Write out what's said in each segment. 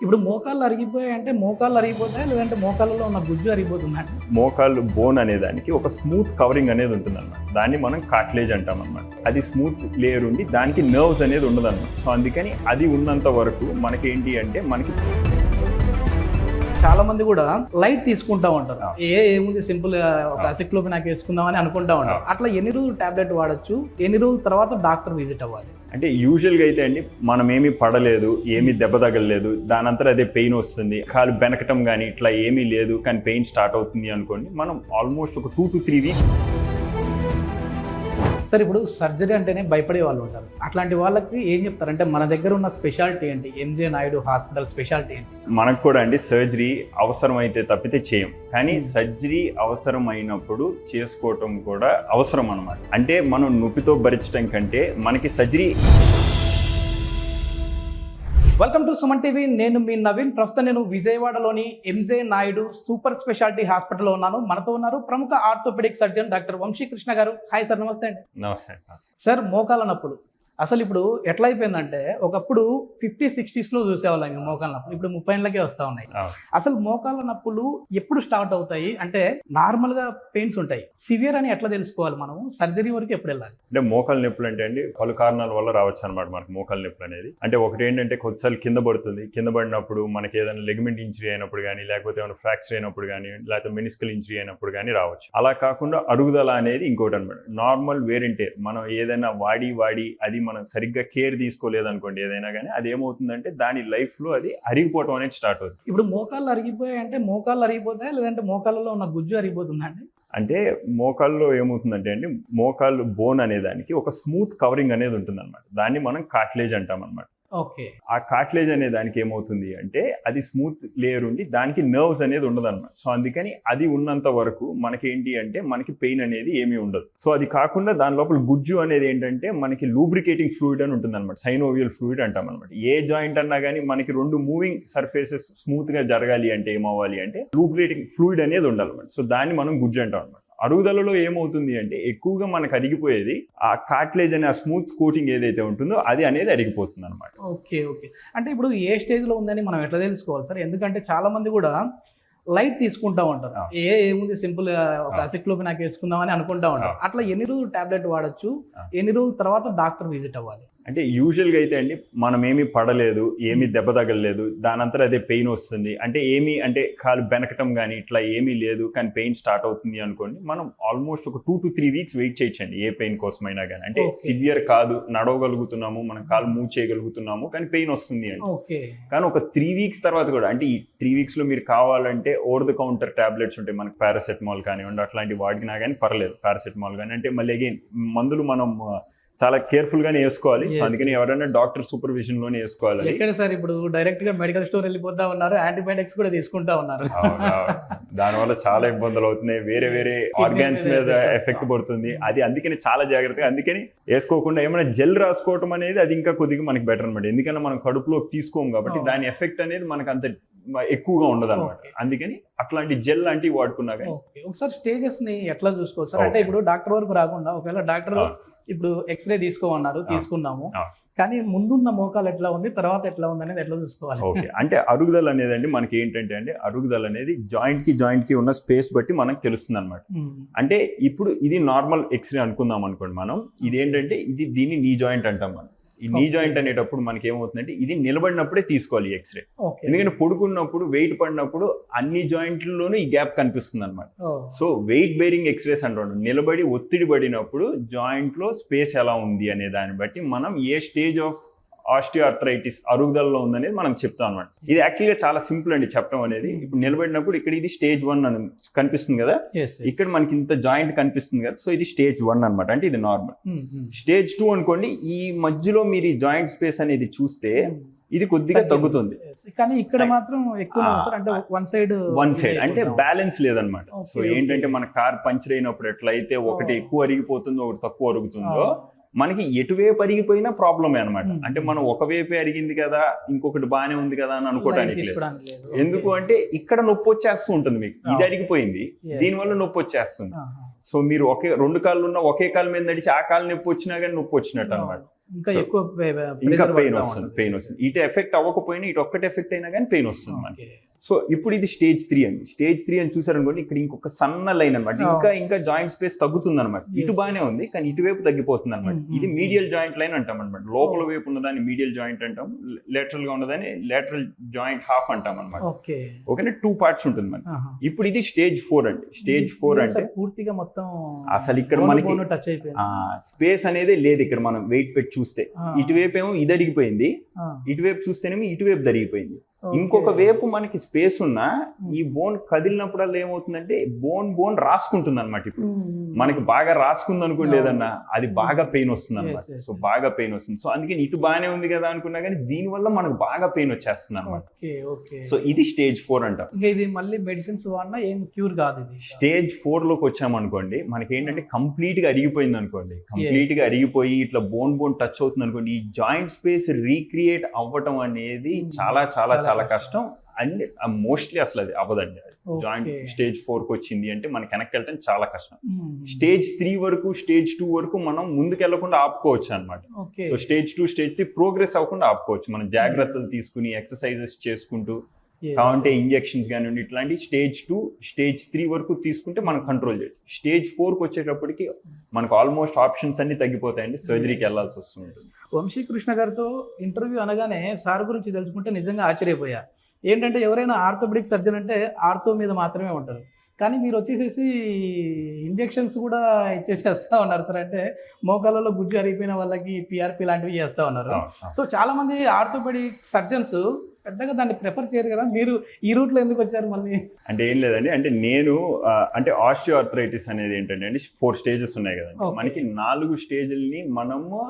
ఇప్పుడు మోకాళ్ళు అరిగిపోయాయి అంటే మోకాళ్ళు అరిగిపోతాయి లేదంటే మోకాళ్ళలో ఉన్న గుజ్జు అరిగిపోతుందండి. మోకాళ్ళు బోన్ అనేదానికి ఒక స్మూత్ కవరింగ్ అనేది ఉంటుంది అన్నమాట. దాన్ని మనం కార్టిలేజ్ అంటాం అన్నమాట. అది స్మూత్ లేయర్ ఉండి దానికి నర్వ్స్ అనేది ఉండదు అన్నమాట. సో అందుకని అది ఉన్నంత వరకు మనకేంటి అంటే మనకి చాలా మంది కూడా లైట్ తీసుకుంటా ఉంటారు. ఏముంది సింపుల్ ఒక అసిక్లోఫెనాక్ వేసుకుందామని అనుకుంటా ఉంటారు. అట్లా ఎన్ని రోజులు టాబ్లెట్ వాడచ్చు, ఎన్ని రోజుల తర్వాత డాక్టర్ విజిట్ అవ్వాలి? అంటే యూజువల్గా అయితే అండి మనం ఏమీ పడలేదు, ఏమీ దెబ్బ తగలలేదు, దానంతా అదే పెయిన్ వస్తుంది, కాలు బెనకటం కానీ ఇట్లా ఏమీ లేదు కానీ పెయిన్ స్టార్ట్ అవుతుంది అనుకోండి, మనం ఆల్మోస్ట్ ఒక 2 to 3 వీక్స్. సార్ ఇప్పుడు సర్జరీ అంటేనే భయపడే వాళ్ళు ఉంటారు. అట్లాంటి వాళ్ళకి ఏం చెప్తారంటే మన దగ్గర ఉన్న స్పెషాలిటీ ఏంటి? ఎంజే నాయుడు హాస్పిటల్ స్పెషాలిటీ ఏంటి? మనకు కూడా అండి సర్జరీ అవసరమైతే తప్పితే చేయం, కానీ సర్జరీ అవసరమైనప్పుడు చేసుకోవటం కూడా అవసరం అన్నమాట. అంటే మనం నొప్పితో భరించడం కంటే మనకి surgery. Welcome to Suman TV. నేను మీ నవీన్. ప్రస్తుతం నేను విజయవాడలోని ఎంజే నాయుడు సూపర్ స్పెషాలిటీ హాస్పిటల్లో ఉన్నాను. మనతో ఉన్నారు ప్రముఖ ఆర్థోపెడిక్ సర్జన్ డాక్టర్ వంశీకృష్ణ గారు. హాయ్ సార్, నమస్తే అండి. నమస్తే సార్. మోకాళ్ళ నొప్పులు అసలు ఇప్పుడు ఎట్లా అయిపోయిందంటే ఒకప్పుడు 50-60s చూసేవాళ్ళం ఇంకా మోకాళ్ళ నొప్పులు, ఇప్పుడు 30 ఏళ్ళకే వస్తూ ఉన్నాయి. అసలు మోకాళ్ళ నొప్పులు ఎప్పుడు స్టార్ట్ అవుతాయి? అంటే నార్మల్ గా పెయిన్స్ ఉంటాయి, సివియర్ అని ఎట్లా తెలుసుకోవాలి మనం? సర్జరీ వరకు ఎప్పుడు వెళ్ళాలి? అంటే మోకాళ్ళ నొప్పులు అంటే అండి పలు కారణాల వల్ల రావచ్చు అనమాట మనకు మోకాళ్ళ నొప్పులు అనేది. అంటే ఒకటి ఏంటంటే కొద్దిసార్లు కింద పడుతుంది, కింద పడినప్పుడు మనకి ఏదైనా లెగ్మెంట్ ఇంజరీ అయినప్పుడు కానీ, లేకపోతే ఏమైనా ఫ్రాక్చర్ అయినప్పుడు కానీ, లేకపోతే మెనిస్కల్ ఇంజరీ అయినప్పుడు కానీ రావచ్చు. అలా కాకుండా అరుగుదల అనేది ఇంకోటి అనమాట. నార్మల్ వేర్ అండ్ టేర్, మనం ఏదైనా వాడి అది మనం సరిగ్గా కేర్ తీసుకోలేదనుకోండి ఏదైనా కానీ, అది ఏమవుతుందంటే దాని లైఫ్ లో అది అరిగిపోవడం అనేది స్టార్ట్ అవుతుంది. ఇప్పుడు మోకాళ్ళు అరిగిపోయాయి అంటే మోకాళ్ళు అరిగిపోతాయి లేదంటే మోకాళ్ళలో ఉన్న గుజ్జు అరిగిపోతుందండి? అంటే మోకాల్లో ఏమవుతుందంటే అండి, మోకాళ్ళు బోన్ అనేదానికి ఒక స్మూత్ కవరింగ్ అనేది ఉంటుంది అనమాట. దాన్ని మనం కార్టిలేజ్ అంటాం అనమాట. ఓకే. ఆ కార్టిలేజ్ అనే దానికి ఏమవుతుంది అంటే అది స్మూత్ లేయర్ ఉండి దానికి నర్వ్స్ అనేది ఉండదు అనమాట. సో అందుకని అది ఉన్నంత వరకు మనకేంటి అంటే మనకి పెయిన్ అనేది ఏమీ ఉండదు. సో అది కాకుండా దాని లోపల గుజ్జు అనేది ఏంటంటే మనకి లూబ్రికేటింగ్ ఫ్లూయిడ్ అని ఉంటుంది అనమాట. సైనోవియల్ ఫ్లూయిడ్ అంటాం అనమాట. ఏ జాయింట్ అన్నా కానీ మనకి 2 మూవింగ్ సర్ఫేసెస్ స్మూత్ గా జరగాలి అంటే ఏమవ్వాలి అంటే లూబ్రికేటింగ్ ఫ్లూయిడ్ అనేది ఉండాలన్నమాట. సో దాన్ని మనం గుజ్జు అంటాం అనమాట. అరుగుదలలో ఏమవుతుంది అంటే ఎక్కువగా మనకు అరిగిపోయేది ఆ కార్టిలేజ్ అనే ఆ స్మూత్ కోటింగ్ ఏదైతే ఉంటుందో అది అనేది అరిగిపోతుంది అనమాట. ఓకే. అంటే ఇప్పుడు ఏ స్టేజ్ లో ఉందని మనం ఎట్లా తెలుసుకోవాలి సార్? ఎందుకంటే చాలా మంది కూడా లైట్ తీసుకుంటా ఉంటారు. ఏముంది సింపుల్ ఒక అసిక్లోఫెనాక్ వేసుకుందామని అనుకుంటా ఉంటారు. అట్లా ఎన్ని రోజులు టాబ్లెట్ వాడచ్చు, ఎన్ని రోజుల తర్వాత డాక్టర్ విజిట్ అవ్వాలి? అంటే యూజువల్గా అయితే అండి మనం ఏమీ పడలేదు, ఏమీ దెబ్బ తగలలేదు, దానంతా అదే పెయిన్ వస్తుంది, అంటే ఏమీ అంటే కాలు బెనకటం కానీ ఇట్లా ఏమీ లేదు కానీ పెయిన్ స్టార్ట్ అవుతుంది అనుకోండి, మనం ఆల్మోస్ట్ ఒక 2 to 3 వీక్స్ వెయిట్ చేయొచ్చండి ఏ పెయిన్ కోసమైనా కానీ. అంటే సివియర్ కాదు, నడవగలుగుతున్నాము, మనం కాలు మూవ్ చేయగలుగుతున్నాము కానీ పెయిన్ వస్తుంది అంటే. కానీ ఒక 3 వీక్స్ తర్వాత కూడా, అంటే ఈ 3 వీక్స్ లో మీరు కావాలంటే ఓవర్ ద కౌంటర్ టాబ్లెట్స్ ఉంటాయి మనకి, పారాసెటమాల్ కానివ్వండి అట్లాంటి వాడినా కానీ పర్లేదు. పారాసెటమాల్ కానీ అంటే మళ్ళీ అగైన్ మందులు మనం చాలా కేర్ఫుల్ గానే వేసుకోవాలి. సో అందుకని ఎవరైనా డాక్టర్ సూపర్విజన్ లోనే వేసుకోవాలి. ఎక్కడ సార్ ఇప్పుడు డైరెక్ట్ గా మెడికల్ స్టోర్ వెళ్ళిపోతా ఉన్నారు, యాంటీబయాటిక్స్ కూడా తీసుకుంటా ఉన్నారు. దానివల్ల చాలా ఇబ్బందులు అవుతున్నాయి, వేరే ఆర్గాన్స్ మీద ఎఫెక్ట్ పడుతుంది. అది అందుకని చాలా జాగ్రత్తగా, అందుకని వేసుకోకుండా ఏమైనా జెల్ రాసుకోవటం అనేది అది ఇంకా కొద్దిగా మనకి బెటర్ అనమాట. ఎందుకంటే మనం కడుపులో తీసుకోము కాబట్టి దాని ఎఫెక్ట్ అనేది మనకు అంత ఎక్కువగా ఉండదు అనమాట. అందుకని అట్లాంటి జెల్ లాంటివి వాడుకున్నా కానీ. ఒకసారి స్టేజెస్ ని ఎట్లా చూసుకోవచ్చు సార్? అంటే ఇప్పుడు డాక్టర్ వరకు రాకుండా ఒకవేళ డాక్టర్ ఇప్పుడు ఎక్స్రే తీసుకోమన్నారు, తీసుకున్నాము, కానీ ముందున్న మోకాలు ఎట్లా ఉంది, తర్వాత ఎట్లా ఉంది అనేది ఎట్లా చూసుకోవాలి? ఓకే. అంటే అరుగుదల అనేది అండి మనకి ఏంటంటే అండి, అరుగుదల అనేది జాయింట్ కి ఉన్న స్పేస్ బట్టి మనకు తెలుస్తుంది అనమాట. అంటే ఇప్పుడు ఇది నార్మల్ ఎక్స్రే అనుకుందాం అనుకోండి మనం, ఇది ఏంటంటే దీన్ని నీ జాయింట్ అంటాం మనం. ఈ నీ జాయింట్ అనేటప్పుడు మనకి ఏమవుతుందంటే ఇది నిలబడినప్పుడే తీసుకోవాలి ఈ ఎక్స్రే. ఎందుకంటే పడుకున్నప్పుడు వెయిట్ పడినప్పుడు అన్ని జాయింట్లలోనూ ఈ గ్యాప్ కనిపిస్తుంది అనమాట. సో వెయిట్ బేరింగ్ ఎక్స్రేస్ అంటారు. నిలబడి ఒత్తిడి పడినప్పుడు జాయింట్ లో స్పేస్ ఎలా ఉంది అనే దాన్ని బట్టి మనం ఏ స్టేజ్ ఆఫ్ ఆస్టియోఆర్థరైటిస్ అరుగుదలలో ఉందనేది మనం చెప్తాం అనమాట. ఇది యాక్చువల్గా చాలా సింపుల్ అండి చెప్పడం అనేది. ఇప్పుడు నిలబడినప్పుడు ఇక్కడ ఇది స్టేజ్ 1 అని కనిపిస్తుంది కదా, ఇక్కడ మనకి ఇంత జాయింట్ కనిపిస్తుంది కదా, సో ఇది స్టేజ్ 1 అనమాట. అంటే ఇది నార్మల్. స్టేజ్ 2 అనుకోండి, ఈ మధ్యలో మీరు ఈ జాయింట్ స్పేస్ అనేది చూస్తే ఇది కొద్దిగా తగ్గుతుంది, కానీ ఇక్కడ మాత్రం ఎక్కువ అంటే వన్ సైడ్ అంటే బ్యాలెన్స్ లేదనమాట. సో ఏంటంటే మన కార్ పంచర్ అయినప్పుడు ఎట్లయితే ఒకటి ఎక్కువ అరిగిపోతుందో ఒకటి తక్కువ అరుగుతుందో, మనకి ఎటువైపు అరిగిపోయినా ప్రాబ్లమే అనమాట. అంటే మనం ఒకవైపే అరిగింది కదా ఇంకొకటి బాగానే ఉంది కదా అని అనుకోవడానికి లేదు. ఎందుకు అంటే ఇక్కడ నొప్పి వచ్చేస్తూ ఉంటుంది మీకు, ఇది అరిగిపోయింది దీనివల్ల నొప్పి వచ్చేస్తుంది. సో మీరు 2 కాళ్ళు ఉన్న ఒకే కాలు మీద నడిచి ఆ కాలు నొప్పి వచ్చినా కానీ నొప్పి వచ్చినట్టు అనమాట. ఇంకా So, ఎక్కువ ఇంకా పెయిన్ వస్తుంది ఇటు ఎఫెక్ట్ అవ్వకపోయినా ఇటు ఒక్కటి ఎఫెక్ట్ అయినా కానీ పెయిన్ వస్తుంది మనకి. సో ఇప్పుడు ఇది స్టేజ్ 3 అండి. స్టేజ్ 3 అని చూసారనుకోండి, ఇక్కడ ఇంకొక సన్న లైన్ అనమాట, ఇంకా జాయింట్ స్పేస్ తగ్గుతుంది అనమాట. ఇటు బాగానే ఉంది కానీ ఇటువైపు తగ్గిపోతుంది అనమాట. ఇది మీడియల్ జాయింట్ లైన్ అంటాం అనమాట. లోపల వైపు ఉన్నదాన్ని మీడియల్ జాయింట్ అంటాం, లేటరల్ గా ఉన్నదాన్ని లేటరల్ జాయింట్ హాఫ్ అంటాం అనమాట. ఓకేనా, 2 పార్ట్స్ ఉంటుంది మనకి. ఇప్పుడు ఇది స్టేజ్ 4 అండి. స్టేజ్ 4 అంటే పూర్తిగా మొత్తం అసలు ఇక్కడ మనకి టచ్ అయిపోయింది, స్పేస్ అనేది లేదు. ఇక్కడ మనం వెయిట్ పెట్టి చూస్తే ఇటువైపు ఏమో ఇది అడిగిపోయింది, ఇటువైపు చూస్తేనేమో ఇటువైపు జరిగిపోయింది. ఇంకొక వైపు మనకి స్పేస్ ఉన్నా ఈ బోన్ కదిలినప్పుడల్లా ఏమవుతుందంటే బోన్ రాసుకుంటుంది అనమాట. ఇప్పుడు మనకి బాగా రాసుకుంది అనుకోండి ఏదన్నా, అది బాగా పెయిన్ వస్తుంది అనమాట. సో బాగా పెయిన్ వస్తుంది. సో అందుకని ఇటు బాగానే ఉంది కదా అనుకున్నా కానీ దీని వల్ల మనకు బాగా పెయిన్ వచ్చేస్తుంది అనమాట. సో ఇది స్టేజ్ 4 అంటాం. ఇది మళ్ళీ మెడిసిన్స్ వాడినా ఏం క్యూర్ కాదు. ఇది స్టేజ్ 4 లోకి వచ్చామనుకోండి, మనకి ఏంటంటే కంప్లీట్ గా అరిగిపోయింది అనుకోండి. కంప్లీట్ గా అరిగిపోయి ఇట్లా బోన్ టచ్ అవుతుంది అనుకోండి, ఈ జాయింట్ స్పేస్ రీక్రియేట్ అవ్వటం అనేది చాలా చాలా చాలా కష్టం. అండ్ మోస్ట్లీ అసలు అది అవ్వదండి. జాయింట్ స్టేజ్ 4 కి వచ్చింది అంటే మనకి వెనక్కి వెళ్ళటం చాలా కష్టం. స్టేజ్ 3 వరకు, స్టేజ్ 2 వరకు మనం ముందుకు వెళ్లకుండా ఆపుకోవచ్చు అనమాట. సో స్టేజ్ 2, స్టేజ్ 3 ప్రోగ్రెస్ అవ్వకుండా ఆపుకోవచ్చు. మనం జాగ్రత్తలు తీసుకుని ఎక్సర్సైజెస్ చేసుకుంటూ, కావాలంటే ఇంజెక్షన్స్ కానివ్వండి, ఇట్లాంటి స్టేజ్ 2, స్టేజ్ 3 వరకు తీసుకుంటే మనం కంట్రోల్ చేయొచ్చు. స్టేజ్ 4 కి వచ్చేటప్పటికి మనకు ఆల్మోస్ట్ ఆప్షన్స్ అన్ని తగ్గిపోతాయండి, సర్జరీకి వెళ్లాల్సి వస్తుంది. వంశీకృష్ణ గారితో ఇంటర్వ్యూ అనగానే సార్ గురించి తెలుసుకుంటే నిజంగా ఆశ్చర్యపోయా. ఏంటంటే ఎవరైనా ఆర్థోపెడిక్ సర్జన్ అంటే ఆర్థో మీద మాత్రమే ఉంటారు, కానీ మీరు వచ్చేసేసి ఇంజెక్షన్స్ కూడా ఇచ్చేసేస్తా ఉన్నారు సార్. అంటే మోకాళ్ళలో గుజ్జు అరిగిపోయిన వాళ్ళకి పిఆర్పి లాంటివి చేస్తూ ఉన్నారు. సో చాలా మంది ఆర్థోపెడిక్ సర్జన్స్ పెద్దగా దాన్ని ప్రిఫర్ చేయరు కదా, మీరు ఈ రూట్లో ఎందుకు వచ్చారు మళ్ళీ? అంటే ఏం లేదండి, అంటే నేను అంటే ఆస్టియోఆర్థరైటిస్ అనేది ఏంటంటే అండి 4 స్టేజెస్ ఉన్నాయి కదండి. మనకి 4 స్టేజ్ని మనము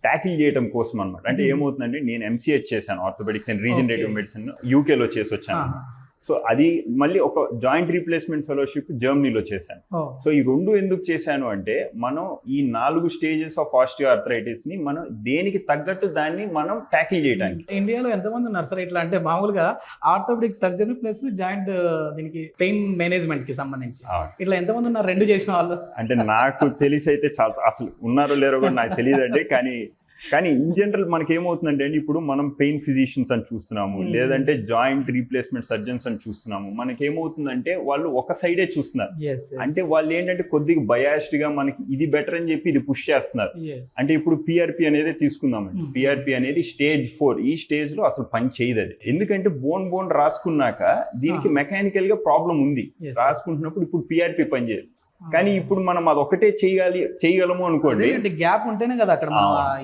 ట్యాకిల్ చేయడం కోసం అనమాట. అంటే ఏమవుతుందంటే, నేను ఎంసీహెచ్ చేశాను, ఆర్థోపెడిక్స్ అండ్ రీజనరేటివ్ మెడిసిన్ యూకేలో చేసి వచ్చాను. సో అది మళ్ళీ ఒక జాయింట్ రీప్లేస్మెంట్ ఫెలోషిప్ జర్మనీలో చేశాను. సో ఈ 2 ఎందుకు చేశాను అంటే, మనం ఈ 4 స్టేజెస్ ఆఫ్ ఆస్టియోఆర్థరైటిస్ ని మనం దేనికి తగ్గట్టు దాన్ని మనం ట్యాకిల్ చేయడానికి. ఇండియాలో ఎంతమంది ఉన్నారు సార్ ఇట్లా? అంటే మామూలుగా ఆర్థోపెడిక్ సర్జరీ ప్లస్ జాయింట్ దీనికి పెయిన్ మేనేజ్మెంట్ కి సంబంధించి ఇట్లా ఎంతమంది ఉన్నారు 2 చేసిన వాళ్ళు? అంటే నాకు తెలిసి అయితే చాలా, అసలు ఉన్నారో లేరో కూడా నాకు తెలియదండి. కానీ ఇన్ జనరల్ మనకి ఏమవుతుందంటే అండి, ఇప్పుడు మనం పెయిన్ ఫిజిషియన్స్ అని చూస్తున్నాము, లేదంటే జాయింట్ రీప్లేస్మెంట్ సర్జన్స్ అని చూస్తున్నాము. మనకి ఏమవుతుందంటే వాళ్ళు ఒక సైడే చూస్తున్నారు. అంటే వాళ్ళు ఏంటంటే కొద్దిగా బయాస్డ్ గా మనకి ఇది బెటర్ అని చెప్పి ఇది పుష్ చేస్తున్నారు. అంటే ఇప్పుడు పిఆర్పి అనేది తీసుకుందామండి. పిఆర్పి అనేది స్టేజ్ 4. ఈ స్టేజ్ లో అసలు పని చేయదు అది. ఎందుకంటే బోన్ రాసుకున్నాక దీనికి మెకానికల్ గా ప్రాబ్లం ఉంది. రాసుకుంటున్నప్పుడు ఇప్పుడు పిఆర్పి పని చేయదు. కానీ ఇప్పుడు మనం అదొకటే చేయగలము అనుకోండి, గ్యాప్ ఉంటేనే కదా అక్కడ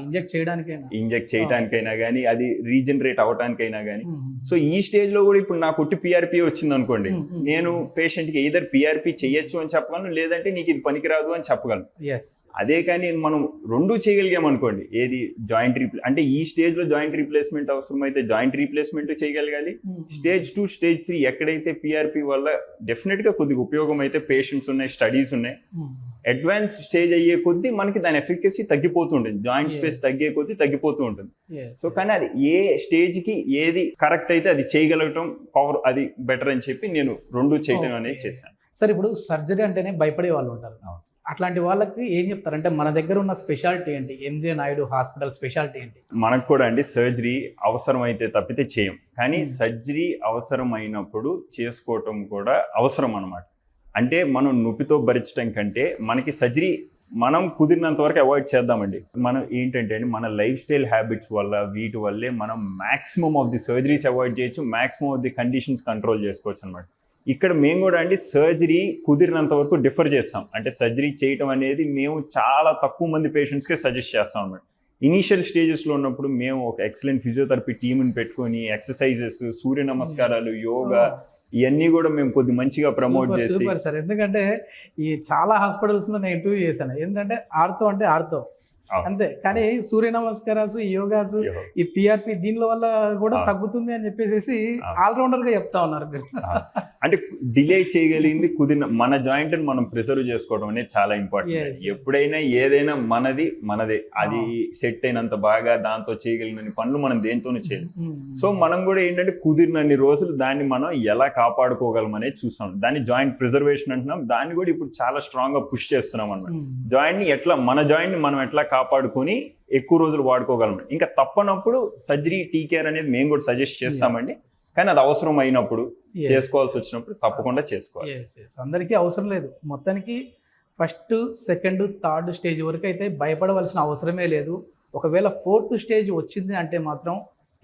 ఇంజెక్ట్ చేయడానికైనా కానీ, అది రీజనరేట్ అవడానికైనా కానీ. సో ఈ స్టేజ్ లో కూడా ఇప్పుడు నాకు ఒట్టి పిఆర్పి వచ్చింది అనుకోండి, నేను పేషెంట్ కి ఎయిదర్ పిఆర్పి చేయొచ్చు అని చెప్పగలను, లేదంటే నీకు ఇది పనికిరాదు అని చెప్పగలను. అదే కానీ మనం 2 చేయగలిగాం అనుకోండి, ఏది జాయింట్ అంటే ఈ స్టేజ్ లో జాయింట్ రీప్లేస్మెంట్ అవసరం అయితే జాయింట్ రీప్లేస్మెంట్ చేయగలగాలి. స్టేజ్ 2, స్టేజ్ 3 ఎక్కడైతే పిఆర్పి వల్ల డెఫినెట్ గా కొద్దిగా ఉపయోగం అయితే పేషెంట్స్ ఉన్నాయి, స్టడీస్ ఉన్నాయి. అడ్వాన్స్ స్టేజ్ అయ్యే కొద్దీ మనకి దాని ఎఫికసీ తగ్గిపోతూ ఉంటుంది, జాయింట్ స్పేస్ తగ్గే కొద్దీ తగ్గిపోతూ ఉంటుంది. సో కానీ అది ఏ స్టేజ్ కి ఏది కరెక్ట్ అయితే అది చేయగలగటం పవర్ అది బెటర్ అని చెప్పి నేను 2 చేయడం అనేది చేశాను. సార్ ఇప్పుడు సర్జరీ అంటేనే భయపడే వాళ్ళు ఉంటారు, అట్లాంటి వాళ్ళకి ఏం చెప్తారంటే మన దగ్గర ఉన్న స్పెషాలిటీ ఏంటి? ఎంజే నాయుడు హాస్పిటల్ స్పెషాలిటీ ఏంటి? మనకు కూడా అండి సర్జరీ అవసరం అయితే తప్పితే చేయం, కానీ సర్జరీ అవసరమైనప్పుడు చేసుకోవటం కూడా అవసరం అన్నమాట. అంటే మనం నొప్పితో భరించడం కంటే మనకి సర్జరీ మనం కుదిరినంత వరకు అవాయిడ్ చేద్దామండి. మనం ఏంటంటే అండి, మన లైఫ్ స్టైల్ హ్యాబిట్స్ వల్ల వీటి వల్లే మనం maximum of the surgeries avoid చేయొచ్చు, maximum of the conditions control చేసుకోవచ్చు అనమాట. ఇక్కడ మేము కూడా అండి సర్జరీ కుదిరినంత వరకు డిఫర్ చేస్తాం. అంటే సర్జరీ చేయటం అనేది మేము చాలా తక్కువ మంది పేషెంట్స్కే సజెస్ట్ చేస్తాం అన్నమాట. ఇనీషియల్ స్టేజెస్లో ఉన్నప్పుడు మేము ఒక ఎక్సలెంట్ ఫిజియోథెరపీ టీమ్ని పెట్టుకొని ఎక్సర్సైజెస్, సూర్య నమస్కారాలు, యోగా ఇవన్నీ కూడా మేము కొద్ది మంచిగా ప్రమోట్ చేసి. సూపర్ సార్, ఎందుకంటే ఈ చాలా హాస్పిటల్స్ లో నేను ఇంటర్వ్యూ చేశాను. ఏంటంటే ఆర్థో అంటే ఆర్థో అంతే, కానీ సూర్య నమస్కారాలు, యోగాస్, ఈ పిఆర్పి దీనిలో వల్ల కూడా తగ్గుతుంది అని చెప్పేసి ఆల్రౌండర్ గా చెప్తా ఉన్నారు మీరు. అంటే డిలే చేయగలిగింది కుదిరిన మన జాయింట్ ని మనం ప్రిజర్వ్ చేసుకోవడం అనేది చాలా ఇంపార్టెంట్. ఎప్పుడైనా ఏదైనా మనదే, అది సెట్ అయినంత బాగా దాంతో చేయగలిగిన పనులు మనం దేంతోనూ చేయలేం. సో మనం కూడా ఏంటంటే కుదిరినన్ని రోజులు దాన్ని మనం ఎలా కాపాడుకోగలం అనేది చూస్తాం. దాన్ని జాయింట్ ప్రిజర్వేషన్ అంటున్నాం. దాన్ని కూడా ఇప్పుడు చాలా స్ట్రాంగ్ గా పుష్ చేస్తున్నాం అన్నమాట. జాయింట్ ని ఎట్లా, మన జాయింట్ ని మనం ఎట్లా కాపాడుకొని ఎక్కువ రోజులు వాడుకోగలం. ఇంకా తప్పనప్పుడు సర్జరీ టీకేర్ అనేది మేము కూడా సజెస్ట్ చేస్తామండి. కానీ అది అవసరం అయినప్పుడు చేసుకోవాల్సి వచ్చినప్పుడు తప్పకుండా చేసుకోవాలి. అందరికీ అవసరం లేదు. మొత్తానికి ఫస్ట్, సెకండ్, థర్డ్ స్టేజ్ వరకు అయితే భయపడవలసిన అవసరమే లేదు. ఒకవేళ 4th స్టేజ్ వచ్చింది అంటే మాత్రం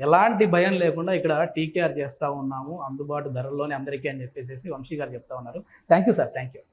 ఎలాంటి భయం లేకుండా ఇక్కడ టీకేఆర్ చేస్తూ ఉన్నాము, అందుబాటు ధరల్లోనే అందరికీ అని చెప్పేసి వంశీ గారు చెప్తా ఉన్నారు. Thank you sir, thank you.